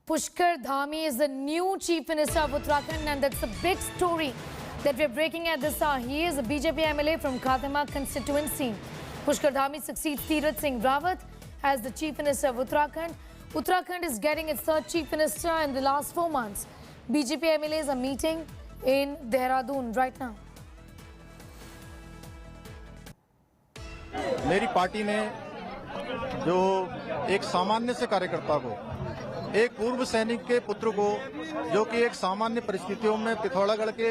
Pushkar Dhami is the new Chief Minister of Uttarakhand, and that's a big story that we're breaking at this hour. He is a BJP MLA from Khatama constituency. Pushkar Dhami succeeds Tirath Singh Rawat as the Chief Minister of Uttarakhand. Uttarakhand is getting its third Chief Minister in the last 4 months. BJP MLAs are meeting in Dehradun right now. मेरी party ने जो एक सामान्य से कार्यकर्ता को, एक पूर्व सैनिक के पुत्र को, जो कि एक सामान्य परिस्थितियों में पिथौरागढ़ के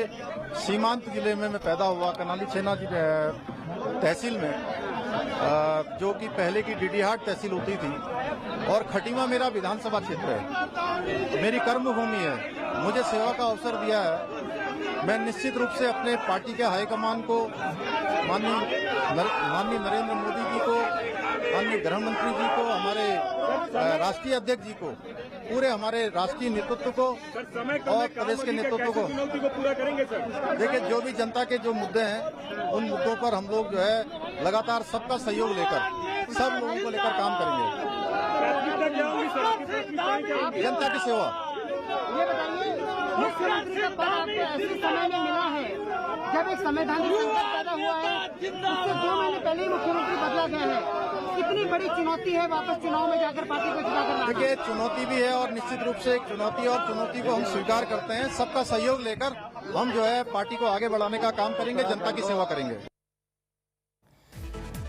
सीमांत जिले में मैं पैदा हुआ, कनाली छेना तहसील में, जो कि पहले की डीडीहाट तहसील होती थी, और खटीमा मेरा विधानसभा क्षेत्र है, मेरी कर्मभूमि है, मुझे सेवा का अवसर दिया है। मैं निश्चित रूप से अपने पार्टी के हाईकमान को, माननीय नरेंद्र मोदी जी को, माननीय गृह मंत्री जी को, हमारे राष्ट्रीय अध्यक्ष जी को, पूरे हमारे राष्ट्रीय नेतृत्व को और प्रदेश के नेतृत्व को पूरा करेंगे सर। देखिए, जो भी जनता के जो मुद्दे हैं, उन मुद्दों पर हम लोग जो है लगातार सबका सहयोग लेकर, सब लोगों को लेकर काम करेंगे। जनता की सेवा। ये बताइए, मुख्यमंत्री का पद आपको ऐसे समय में मिला है जब एक संवैधानिक संकट पैदा हुआ है, उससे 2 महीने पहले ही मुख्यमंत्री बदला गया है। कितनी बड़ी चुनौती है वापस चुनाव में जाकर पार्टी को जिता कर लाना? देखिए, चुनौती भी है और निश्चित रूप से एक चुनौती, और चुनौती को हम स्वीकार करते हैं। सबका सहयोग लेकर हम जो है पार्टी को आगे बढ़ाने का काम करेंगे, जनता की सेवा करेंगे।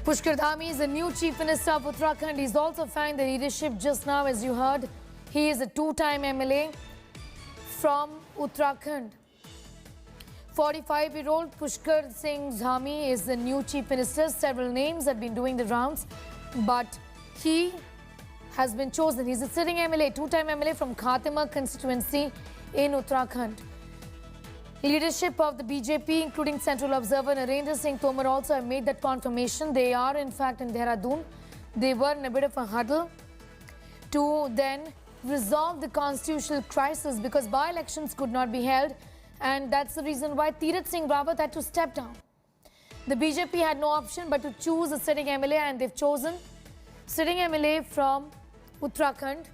Pushkar Dhami is the new Chief Minister of Uttarakhand. He's also found the leadership just now, as you heard. He is a 2-time MLA from Uttarakhand. 45-year-old Pushkar Singh Dhami is the new Chief Minister. Several names have been doing the rounds, but he has been chosen. He's a sitting MLA, 2-time MLA from Khatama constituency in Uttarakhand. Leadership of the BJP, including Central Observer Narendra Singh Tomar, also have made that confirmation. They are in fact in Dehradun. They were in a bit of a huddle to then resolve the constitutional crisis because by-elections could not be held, and that's the reason why Tirath Singh Rawat had to step down. The BJP had no option but to choose a sitting MLA, and they've chosen sitting MLA from Uttarakhand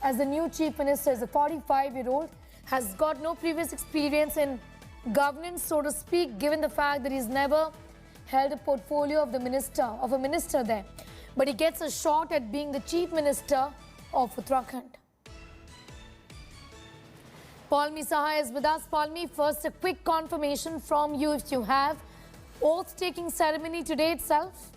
as the new Chief Minister. Is a 45-year-old, has got no previous experience in governance, so to speak, given the fact that he's never held a portfolio of a minister there. But he gets a shot at being the Chief Minister of Uttarakhand. Palmi Saha is with us. Palmi, first a quick confirmation from you if you have. Oath-taking ceremony today itself?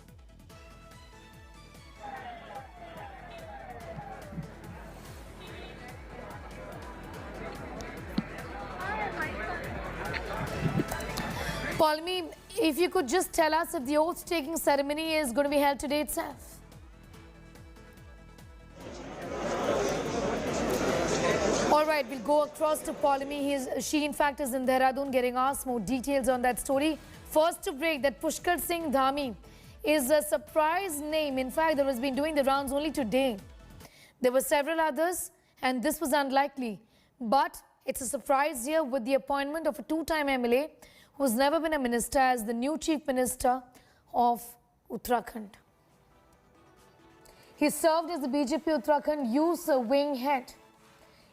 Palmi, if you could just tell us if the oath-taking ceremony is going to be held today itself. All right, we'll go across to Palmi. She in fact is in Dehradun getting asked more details on that story. First to break that Pushkar Singh Dhami is a surprise name. In fact, that has been doing the rounds only today. There were several others and this was unlikely. But it's a surprise here with the appointment of a 2-time MLA who's never been a minister as the new Chief Minister of Uttarakhand. He served as the BJP Uttarakhand Youth Wing head.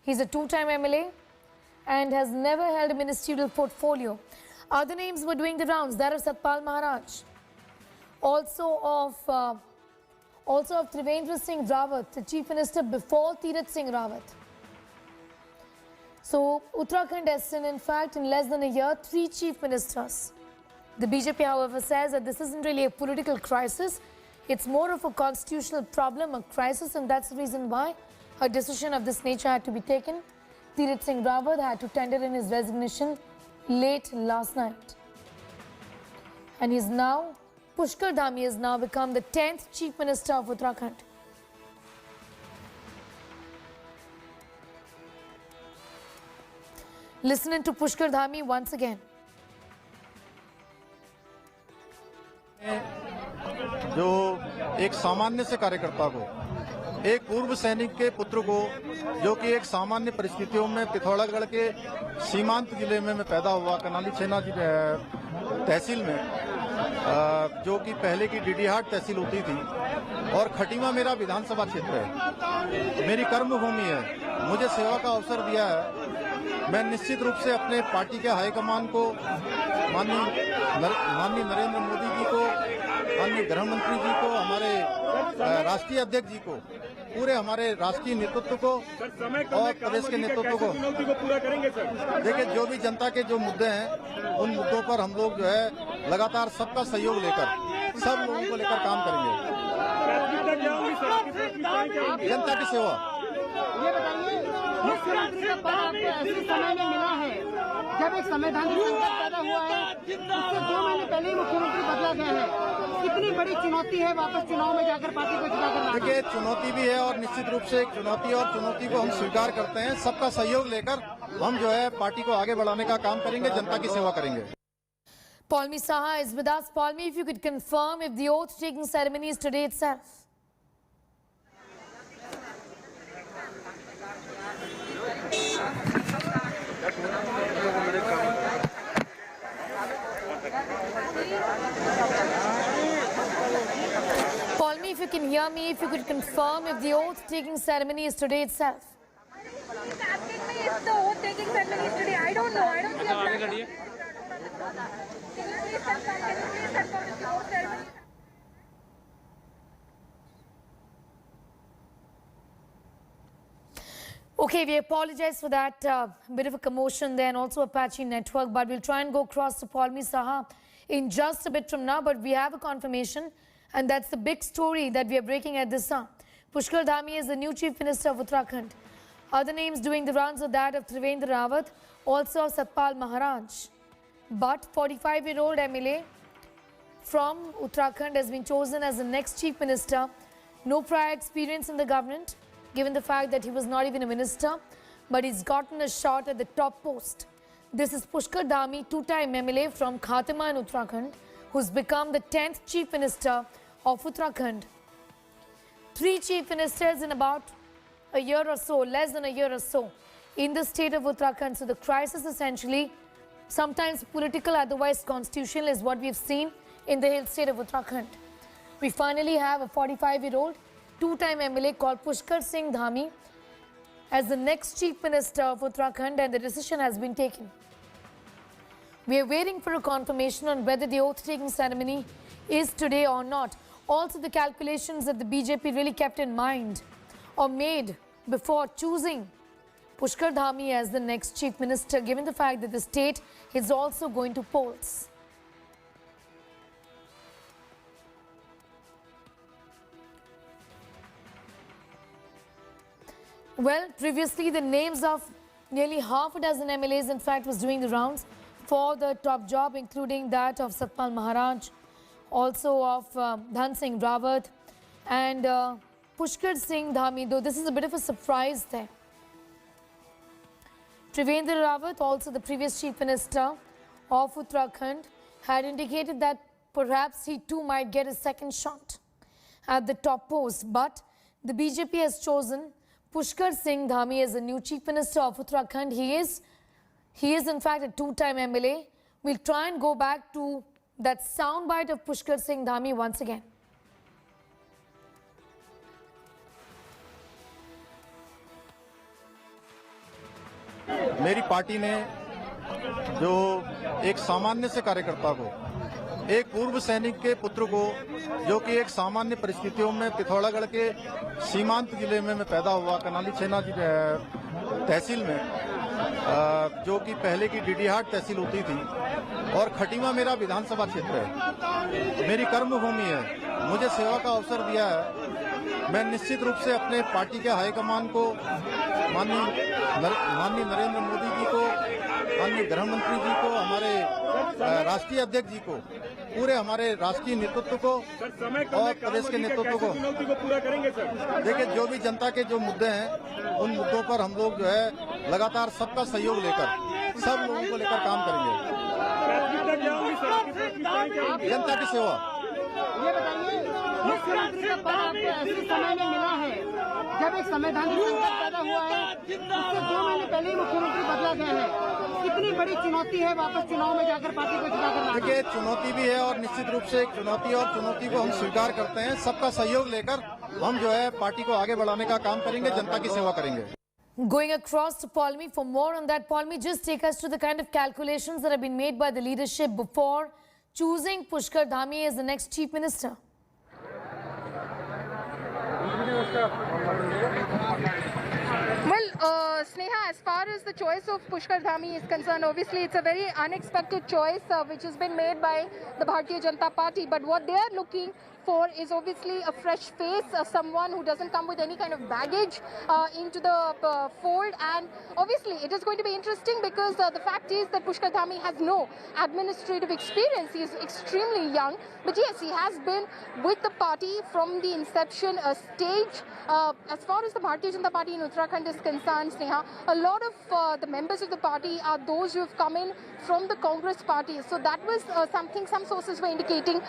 He's a 2-time MLA and has never held a ministerial portfolio. Other names were doing the rounds. That of Satpal Maharaj. Also of Trivendra Singh Rawat, the Chief Minister before Tirath Singh Rawat. So Uttarakhand has seen, in fact, in less than a year, 3 Chief Ministers. The BJP, however, says that this isn't really a political crisis. It's more of a constitutional problem, a crisis, and that's the reason why a decision of this nature had to be taken. Tirath Singh Rawat had to tender in his resignation late last night. And Pushkar Dhami has now become the 10th Chief Minister of Uttarakhand. Listen to Pushkar Dhami once again. जो एक सामान्य से कार्यकर्ता को, एक पूर्व सैनिक के पुत्र को, जो कि एक सामान्य परिस्थितियों में पिथौरागढ़ के सीमांत जिले में मैं पैदा हुआ, कनाली छेना तहसील में, जो कि पहले की डीडीहाट तहसील होती थी, और खटीमा मेरा विधानसभा क्षेत्र है, मेरी कर्मभूमि है, मुझे सेवा का अवसर दिया है। मैं निश्चित रूप से अपने पार्टी के हाईकमान को, माननीय नरेंद्र मोदी जी को, माननीय गृह मंत्री जी को, हमारे राष्ट्रीय अध्यक्ष जी को, पूरे हमारे राष्ट्रीय नेतृत्व को और प्रदेश के नेतृत्व को पूरा करेंगे सर। देखिए, जो भी जनता के जो मुद्दे हैं उन मुद्दों पर हम लोग जो है लगातार सबका सहयोग लेकर, सब लोगों को लेकर काम करेंगे। जनता की सेवा। ये बताइए, मुख्यमंत्री का पद आपको ऐसे समय में मिला है जब एक संवैधानिक संकट पैदा हुआ है, उससे 2 महीने पहले ही मुख्यमंत्री बदला गया है। कितनी बड़ी चुनौती है वापस चुनाव में जाकर पार्टी को जिता कर लाना? देखिए, चुनौती भी है और निश्चित रूप से एक चुनौती, और चुनौती को हम स्वीकार करते हैं। सबका सहयोग लेकर हम जो है पार्टी को आगे बढ़ाने का काम करेंगे, जनता की सेवा करेंगे। Paulmi Saha is with us. Paulmi, if you could confirm if the oath-taking ceremony is today itself. Paulmi, if you can hear me, if you could confirm if the oath-taking ceremony is today itself. He's asking me if the oath-taking ceremony is today. I don't know. I don't see a plan. Can you please confirm if the oath ceremony is... Okay, we apologize for that bit of a commotion there and also a patchy network, but we'll try and go across to Paulmi Saha in just a bit from now. But we have a confirmation, and that's the big story that we are breaking at this hour. Pushkar Dhami is the new Chief Minister of Uttarakhand. Other names doing the rounds are that of Trivendra Rawat, also of Satpal Maharaj. But 45-year-old MLA from Uttarakhand has been chosen as the next Chief Minister. No prior experience in the government, given the fact that he was not even a minister, but he's gotten a shot at the top post. This is Pushkar Dhami, two-time MLA from Khatima in Uttarakhand, who's become the 10th Chief Minister of Uttarakhand. 3 Chief Ministers in about a year or so, less than a year or so, in the state of Uttarakhand. So the crisis essentially, sometimes political, otherwise constitutional, is what we've seen in the hill state of Uttarakhand. We finally have a 45-year-old two-time MLA called Pushkar Singh Dhami as the next Chief Minister of Uttarakhand, and the decision has been taken. We are waiting for a confirmation on whether the oath-taking ceremony is today or not. Also, the calculations that the BJP really kept in mind or made before choosing Pushkar Dhami as the next Chief Minister, given the fact that the state is also going to polls. Well, previously the names of nearly half a dozen MLAs in fact was doing the rounds for the top job, including that of Satpal Maharaj, also of Dhan Singh Rawat and Pushkar Singh Dhami, though this is a bit of a surprise there. Trivendra Rawat, also the previous Chief Minister of Uttarakhand, had indicated that perhaps he too might get a second shot at the top post, but the BJP has chosen Pushkar Singh Dhami as the new Chief Minister of Uttarakhand. He is in fact a two-time MLA. We'll try and go back to that soundbite of Pushkar Singh Dhami once again. मेरी party ने जो एक सामान्य से कार्यकर्ता को, एक पूर्व सैनिक के पुत्र को, जो कि एक सामान्य परिस्थितियों में पिथौरागढ़ के सीमांत जिले में मैं पैदा हुआ, कनाली छेना तहसील में, जो कि पहले की डीडीहाट तहसील होती थी, और खटीमा मेरा विधानसभा क्षेत्र है, मेरी कर्मभूमि है, मुझे सेवा का अवसर दिया है। मैं निश्चित रूप से अपने पार्टी के हाईकमान को, माननीय नरेंद्र मोदी जी को, माननीय गृह मंत्री जी को, हमारे राष्ट्रीय अध्यक्ष जी को, पूरे हमारे राष्ट्रीय नेतृत्व को और प्रदेश के नेतृत्व को पूरा करेंगे सर। देखिए, जो भी जनता के जो मुद्दे हैं उन मुद्दों पर हम लोग जो है लगातार सबका सहयोग लेकर, सब लोगों को लेकर काम करेंगे। जनता की सेवा। ये बताइए, मुख्यमंत्री का पद आपको ऐसे समय में मिला है जब एक संवैधानिक संकट पैदा हुआ है, उससे 2 महीने पहले ही मुख्यमंत्री बदला गया है। कितनी बड़ी चुनौती है वापस चुनाव में जाकर पार्टी को जिता कर लाना। देखिए, चुनौती भी है और निश्चित रूप से एक चुनौती, और चुनौती को हम स्वीकार करते हैं। सबका सहयोग लेकर हम जो है पार्टी को आगे बढ़ाने का काम करेंगे, जनता की सेवा करेंगे। Going across to Paulmi for more on that. Paulmi, just take us to the kind of calculations that have been made by the leadership before choosing Pushkar Dhami as the next chief minister. Well, Sneha, as far as the choice of Pushkar Dhami is concerned, obviously it's a very unexpected choice which has been made by the Bharatiya Janata Party. But what they are looking for is obviously a fresh face, someone who doesn't come with any kind of baggage into the fold. And obviously it is going to be interesting because the fact is that Pushkar Dhami has no administrative experience. He is extremely young, but yes, he has been with the party from the inception stage. As far as the Bharatiya Janata Party in Uttarakhand is concerned, Sneha, a lot of the members of the party are those who have come in from the Congress party. So that was something some sources were indicating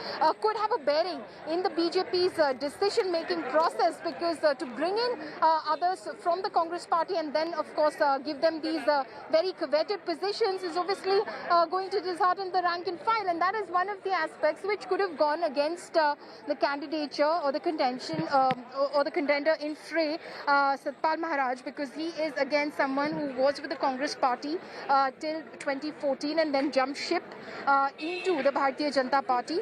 could have a bearing in the BJP's decision-making process, because to bring in others from the Congress party and then, of course, give them these very coveted positions is obviously going to dishearten the rank and file, and that is one of the aspects which could have gone against the candidature or the contention or the contender in fray, Satpal Maharaj, because he is again someone who was with the Congress party till 2014 and then jumped ship into the Bharatiya Janata Party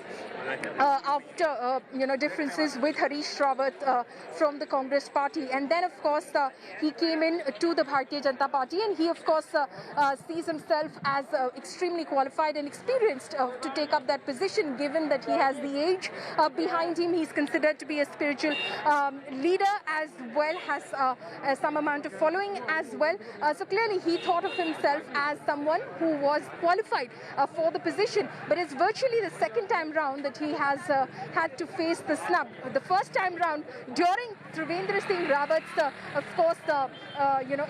after differences with Harish Rawat from the Congress party, and then of course he came in to the Bharatiya Janata Party, and he of course sees himself as extremely qualified and experienced to take up that position, given that he has the age behind him. He's considered to be a spiritual leader as well, has some amount of following as well. So clearly he thought of himself as someone who was qualified for the position, but it's virtually the second time round that he has had to face the snub. The first time round during Trivendra Singh Rawat's of course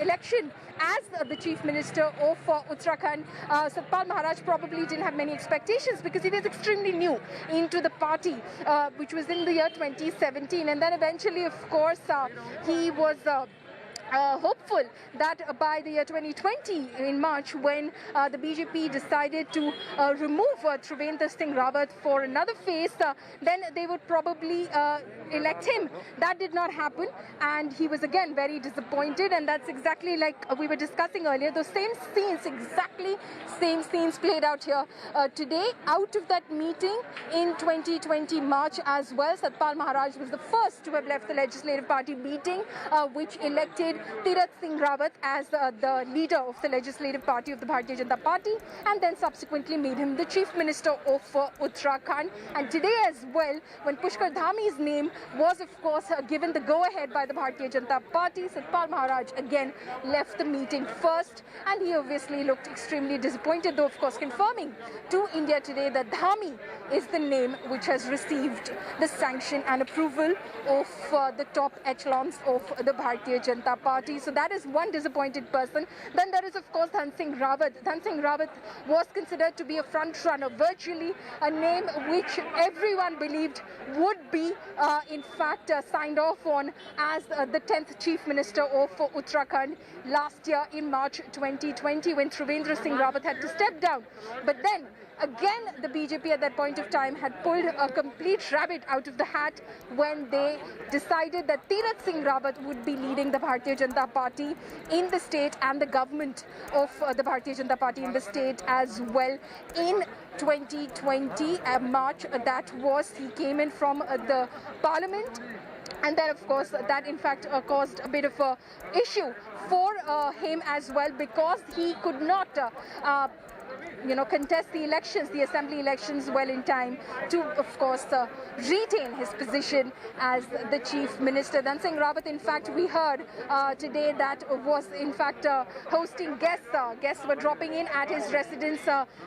election as the Chief Minister of Uttarakhand, Satpal Maharaj probably didn't have many expectations because he was extremely new into the party, which was in the year 2017, and then eventually of course he was hopeful that by the year 2020 in March, when the BJP decided to remove Trivendra Singh Rawat for another phase, then they would probably elect him. That did not happen, and he was again very disappointed, and that's exactly like we were discussing earlier. Those same scenes played out here today. Out of that meeting in 2020 March as well, Satpal Maharaj was the first to have left the Legislative Party meeting, which elected Tirath Singh Rawat as the leader of the Legislative Party of the Bharatiya Janata Party, and then subsequently made him the Chief Minister of Uttarakhand. And today as well, when Pushkar Dhami's name was of course given the go-ahead by the Bharatiya Janata Party, Satpal Maharaj again left the meeting first, and he obviously looked extremely disappointed, though of course confirming to India Today that Dhami is the name which has received the sanction and approval of the top echelons of the Bharatiya Janata Party. So that is one disappointed person. Then there is of course Dhan Singh Rawat. Dhan Singh Rawat was considered to be a front runner, virtually a name which everyone believed would be in fact signed off on as the 10th Chief Minister of Uttarakhand last year in March 2020, when Trivendra Singh Rawat had to step down. But then again, the BJP at that point of time had pulled a complete rabbit out of the hat when they decided that Tirath Singh Rawat would be leading the Bharatiya Janata Party in the state and the government of the Bharatiya Janata Party in the state as well in 2020 March. That was, he came in from the parliament. And then of course that in fact caused a bit of a issue for him as well, because he could not contest the elections, the assembly elections, well in time to, of course, retain his position as the Chief Minister. Dhan Singh Rawat, in fact, we heard today that was, in fact, hosting guests. Guests were dropping in at his residence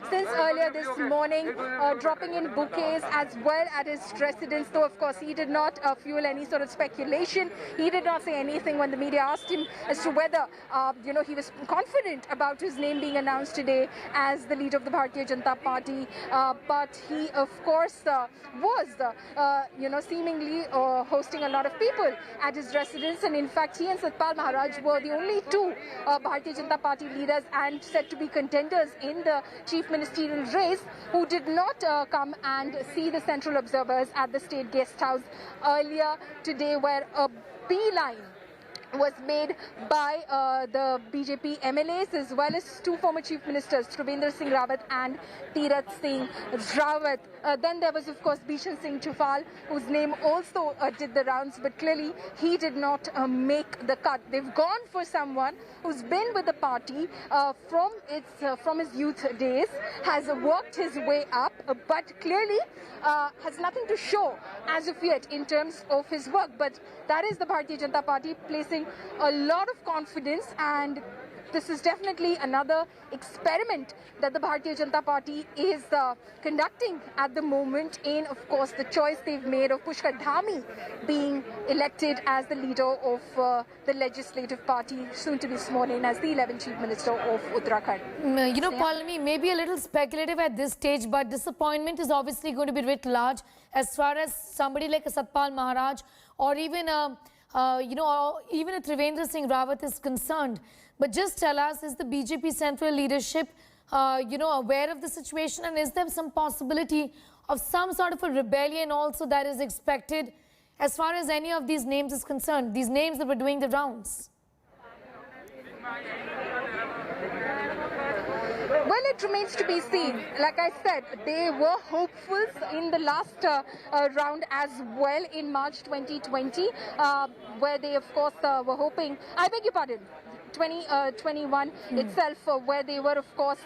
since earlier this morning, dropping in bouquets as well at his residence, though, of course, he did not fuel any sort of speculation. He did not say anything when the media asked him as to whether, he was confident about his name being announced today as the leader of the Bharatiya Janata Party, but he, of course, was, seemingly hosting a lot of people at his residence. And in fact, he and Satpal Maharaj were the only two Bharatiya Janata Party leaders and said to be contenders in the chief ministerial race who did not come and see the central observers at the state guest house earlier today, where a beeline was made by the BJP MLAs as well as two former chief ministers, Trivendra Singh Rawat and Tirath Singh Rawat. Then there was, of course, Bishan Singh Chufal, whose name also did the rounds, but clearly he did not make the cut. They've gone for someone who's been with the party from his youth days, has worked his way up, but clearly has nothing to show as of yet in terms of his work. But that is the Bharatiya Janata Party placing a lot of confidence, and this is definitely another experiment that the Bharatiya Janata Party is conducting at the moment in, of course, the choice they've made of Pushkar Dhami being elected as the leader of the legislative party, soon to be sworn in as the 11th Chief Minister of Uttarakhand. Palmi, maybe a little speculative at this stage, but disappointment is obviously going to be writ large as far as somebody like a Satpal Maharaj or even even a Trivendra Singh Rawat is concerned. But just tell us, is the BJP central leadership, aware of the situation, and is there some possibility of some sort of a rebellion also that is expected as far as any of these names is concerned, these names that were doing the rounds? Well, it remains to be seen. Like I said, they were hopefuls in the last round as well in March 2020, where they, of course, were hoping, I beg your pardon, 2021 itself, where they were, of course,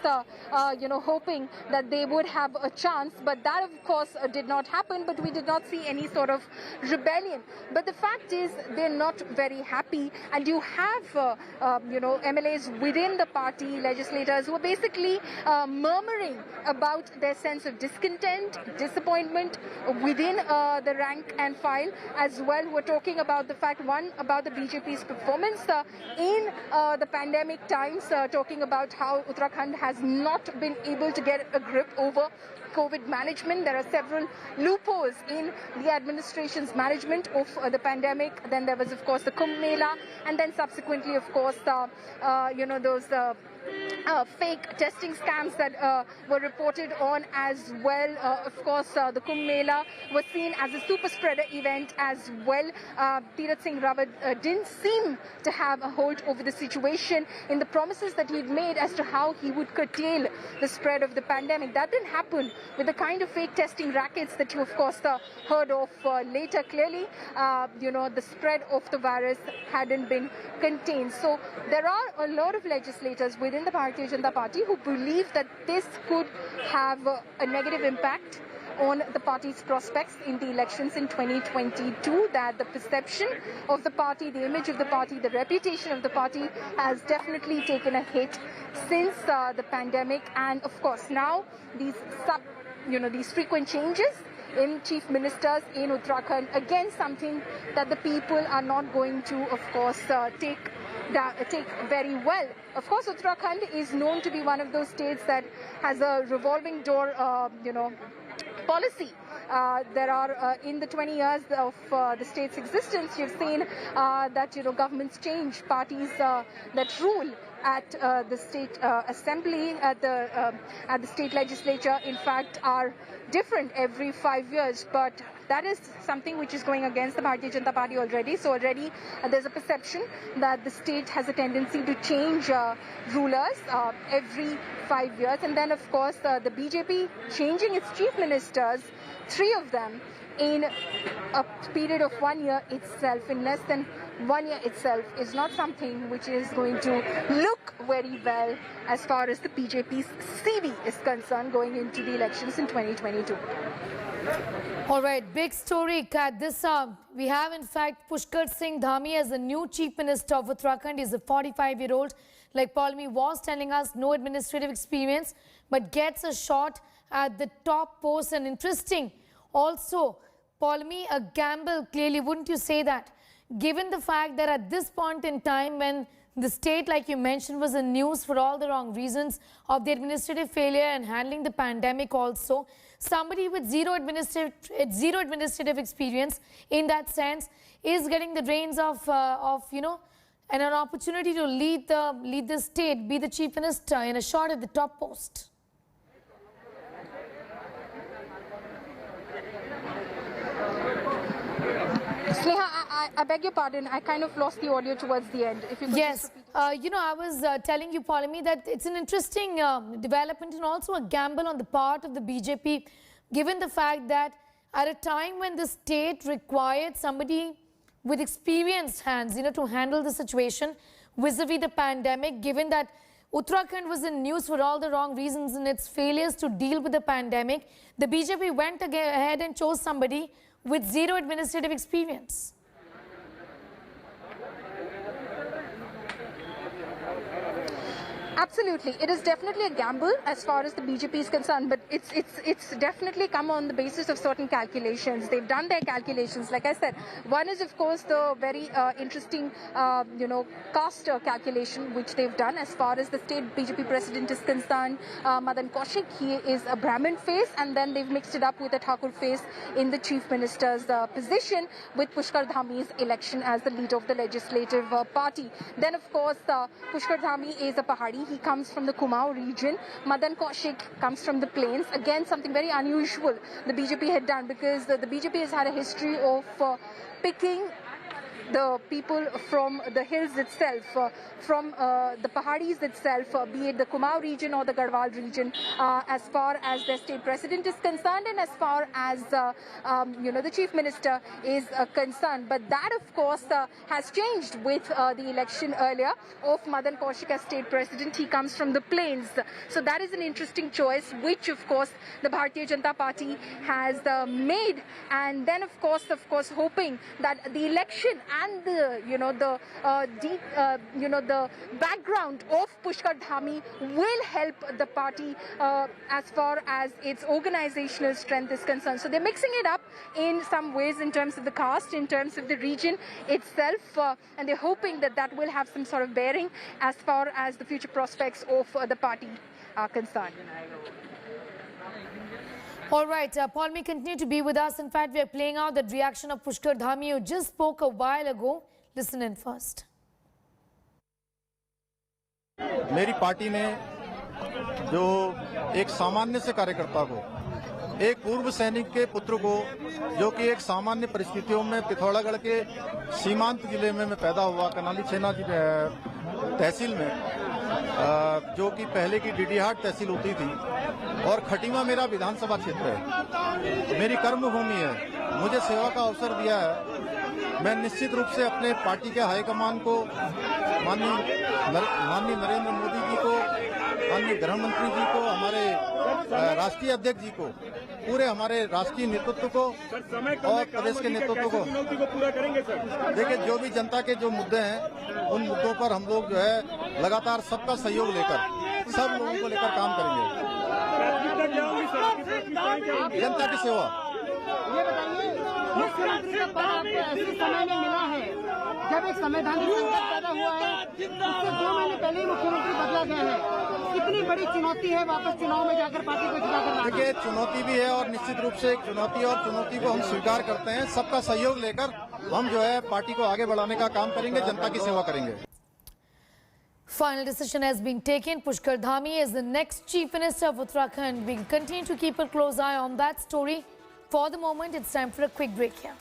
hoping that they would have a chance. But that, of course, did not happen. But we did not see any sort of rebellion. But the fact is, they're not very happy. And you have, MLAs within the party, legislators, who are basically murmuring about their sense of discontent, disappointment within the rank and file as well. Who are talking about the fact, one, about the BJP's performance in the pandemic times, talking about how Uttarakhand has not been able to get a grip over COVID management. There are several loopholes in the administration's management of the pandemic. Then there was, of course, the Kumbh Mela, and then subsequently, of course, those fake testing scams that were reported on as well. Of course, the Kumbh Mela was seen as a super spreader event as well. Tirath Singh Rawat didn't seem to have a hold over the situation in the promises that he'd made as to how he would curtail the spread of the pandemic. That didn't happen with the kind of fake testing rackets that you, of course, heard of later. Clearly, the spread of the virus hadn't been contained. So there are a lot of legislators within the Bharatiya Janata Party who believe that this could have a negative impact on the party's prospects in the elections in 2022, that the perception of the party, the image of the party, the reputation of the party has definitely taken a hit since the pandemic. And of course, now these frequent changes in chief ministers in Uttarakhand, again something that the people are not going to, of course, take very well. Of course, Uttarakhand is known to be one of those states that has a revolving door, policy. There are, in the 20 years of the state's existence, you've seen that, governments change, parties that rule at the state assembly, at the state legislature, in fact, are different every 5 years. But that is something which is going against the Bharatiya Janata Party already. So already there's a perception that the state has a tendency to change rulers every 5 years. And then, of course, the BJP changing its chief ministers, 3 of them, in a period of 1 year itself, in less than 1 year itself, is not something which is going to look very well as far as the BJP's CV is concerned going into the elections in 2022. All right, big story, Kat. This we have, in fact, Pushkar Singh Dhami as the new Chief Minister of Uttarakhand. He's a 45-year-old, like Palmi was telling us, no administrative experience, but gets a shot at the top post. And interesting, also, Palmi, a gamble, clearly, wouldn't you say that? Given the fact that at this point in time, when The state, like you mentioned, was in news for all the wrong reasons of the administrative failure and handling the pandemic also. Somebody with zero administrative experience in that sense is getting the reins of and an opportunity to lead the state, be the chief minister in a shot at the top post. Sneha, I beg your pardon. I kind of lost the audio towards the end. If you could Yes, just repeat. I was telling you, Paulami, that it's an interesting development and also a gamble on the part of the BJP, given the fact that at a time when the state required somebody with experienced hands, to handle the situation vis-a-vis the pandemic, given that Uttarakhand was in news for all the wrong reasons in its failures to deal with the pandemic, the BJP went ahead and chose somebody with zero administrative experience. Absolutely, it is definitely a gamble as far as the BJP is concerned, but it's definitely come on the basis of certain calculations. They've done their calculations. Like I said, one is of course the very interesting, cost calculation which they've done as far as the state BJP president is concerned. Madan Kaushik, he is a Brahmin face, and then they've mixed it up with a Thakur face in the chief minister's position with Pushkar Dhami's election as the leader of the legislative party. Then of course, Pushkar Dhami is a Pahadi. He comes from the Kumaon region. Madan Kaushik comes from the plains. Again, something very unusual the BJP had done, because the BJP has had a history of picking the people from the hills itself, from the Pahadis itself, be it the Kumaon region or the Garhwal region, as far as their state president is concerned and as far as, the chief minister is concerned. But that, of course, has changed with the election earlier of Madan Kaushik as state president. He comes from the plains. So that is an interesting choice, which, of course, the Bharatiya Janata Party has made. And then, of course, hoping that the election and the background of Pushkar Dhami will help the party as far as its organizational strength is concerned. So they're mixing it up in some ways in terms of the caste, in terms of the region itself, and they're hoping that that will have some sort of bearing as far as the future prospects of the party are concerned. All right, Paul may continue to be with us. In fact, we are playing out that reaction of Pushkar Dhami, who just spoke a while ago. Listen in first. मेरी party ने जो एक सामान्य से कार्यकर्ता को, एक पूर्व सैनिक के पुत्र को, जो कि एक सामान्य परिस्थितियों में पिथौरागढ़ के सीमांत जिले में मैं पैदा हुआ, कनाली छेना तहसील में, जो कि पहले की डीडीहाट तहसील होती थी, और खटीमा मेरा विधानसभा क्षेत्र है, मेरी कर्मभूमि है, मुझे सेवा का अवसर दिया है। मैं निश्चित रूप से अपने पार्टी के हाईकमान को, माननीय नरेंद्र मोदी जी को, माननीय गृह मंत्री जी को, हमारे राष्ट्रीय अध्यक्ष जी को, पूरे हमारे राष्ट्रीय नेतृत्व को और प्रदेश के नेतृत्व को पूरा करेंगे सर। देखिए, जो भी जनता के जो मुद्दे हैं, उन मुद्दों पर हम लोग जो है लगातार सबका सहयोग लेकर, सब लोगों को लेकर काम करेंगे। जनता की सेवा। ये बताइए, मुख्यमंत्री का पद आपको ऐसे समय में मिला है जब एक संवैधानिक संकट पैदा हुआ है, उससे 2 महीने पहले ही मुख्यमंत्री बदला गया है। कितनी बड़ी चुनौती है वापस चुनाव में जाकर पार्टी को जिता कर? देखिए, चुनौती भी है और निश्चित रूप से एक चुनौती, और चुनौती को हम स्वीकार करते हैं। सबका सहयोग लेकर हम जो है पार्टी को आगे बढ़ाने का काम करेंगे, जनता की सेवा करेंगे। Final decision has been taken. Pushkar Dhami is the next chief minister of Uttarakhand. We continue to keep a close eye on that story. For the moment, it's time for a quick break here.